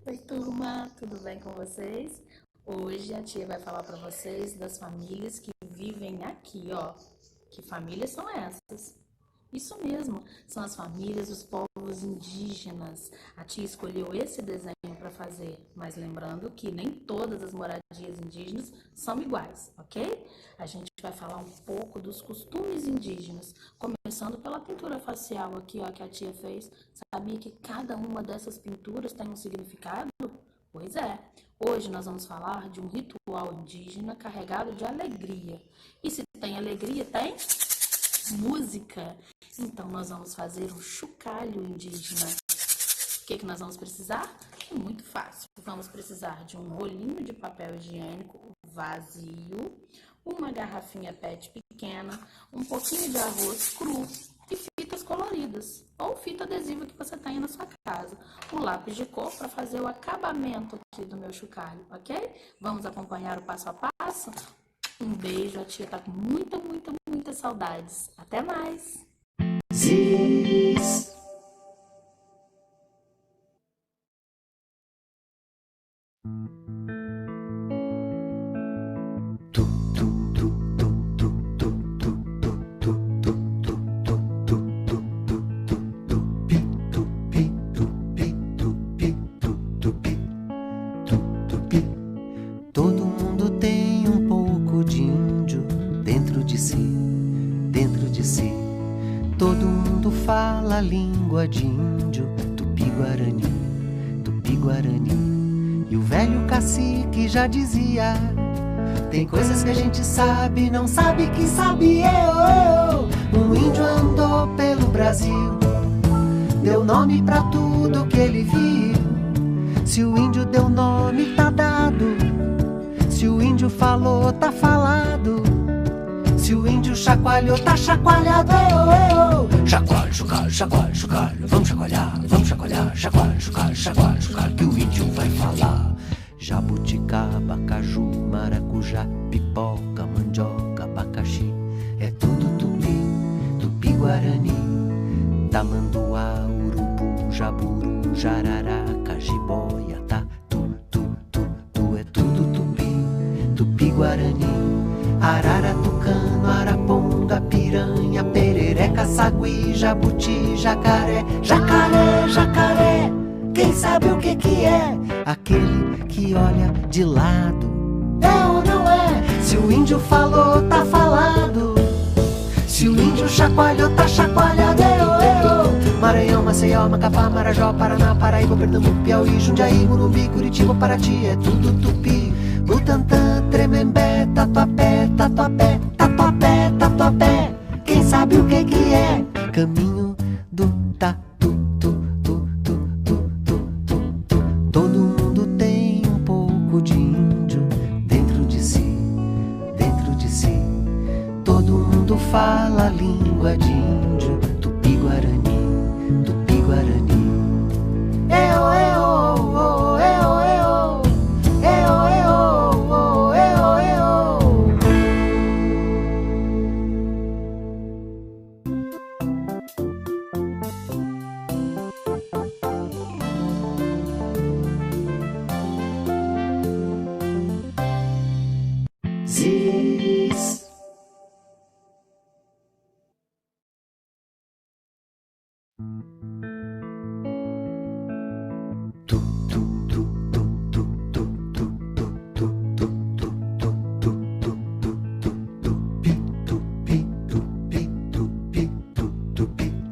Oi, turma, tudo bem com vocês? Hoje a tia vai falar para vocês das famílias que vivem aqui, ó. Que famílias são essas? Isso mesmo, são as famílias dos povos indígenas. A tia escolheu esse desenho para fazer, mas lembrando que nem todas as moradias indígenas são iguais, ok? A gente vai falar um pouco dos costumes indígenas, começando pela pintura facial aqui, ó, que a tia fez. Sabia que cada uma dessas pinturas tem um significado? Pois é, hoje nós vamos falar de um ritual indígena carregado de alegria. E se tem alegria, tem música. Então nós vamos fazer um chocalho indígena. O que nós vamos precisar? É muito fácil. Vamos precisar de um rolinho de papel higiênico vazio, uma garrafinha PET pequena, um pouquinho de arroz cru e fitas coloridas ou fita adesiva que você tenha na sua casa. Um lápis de cor para fazer o acabamento aqui do meu chocalho, ok? Vamos acompanhar o passo a passo? Um beijo, a tia tá com muitas saudades. Até mais! Zis. Todo mundo tem um pouco de índio dentro de si, dentro de si. Todo mundo fala a língua de índio, tupi-guarani, tupi-guarani. E o velho cacique já dizia: tem coisas que a gente sabe, não sabe que sabe eu. Um índio andou pelo Brasil, deu nome pra tudo que ele viu. Se o índio deu nome, tá dado. Se o índio falou, tá falado. Se o índio chacoalhou, tá chacoalhado. Chacoalho, chocalho, chacoalho, chocalho. Vamos chacoalhar, chacoalho, chocalho, chacoalho, chocalho, que o índio vai falar. Jabuticaba, caju, maracujá, pipoca, mandioca, abacaxi. É tudo tupi, tupi-guarani. Tamanduá, urubu, jaburu, jararaca, jiboia, tá. É tudo tupi, tupi-guarani. Arara, tucano, araponga, piranha, perereca, sagui, jabuti, jacaré. Jacaré, jacaré, quem sabe o que é? Aquele que olha de lado. É ou não é? Se o índio falou, tá falado. Se o índio chacoalhou, tá chacoalhado. Maranhão, Maceió, Macapá, Marajó, Paraná, Paraíba, Pernambuco, Piauí, Jundiaí, Morumbi, Curitiba, Paraty. É tudo tupi. Butantã, Tremembé, Tatuapé, Tatuapé, Tatuapé, Tatuapé. Quem sabe o que é? Caminho do tatu, todo mundo tem um pouco de índio dentro de si, dentro de si. Todo mundo fala a língua de índio, tupi-guarani, tupi-guarani. Zis. Tu, tu.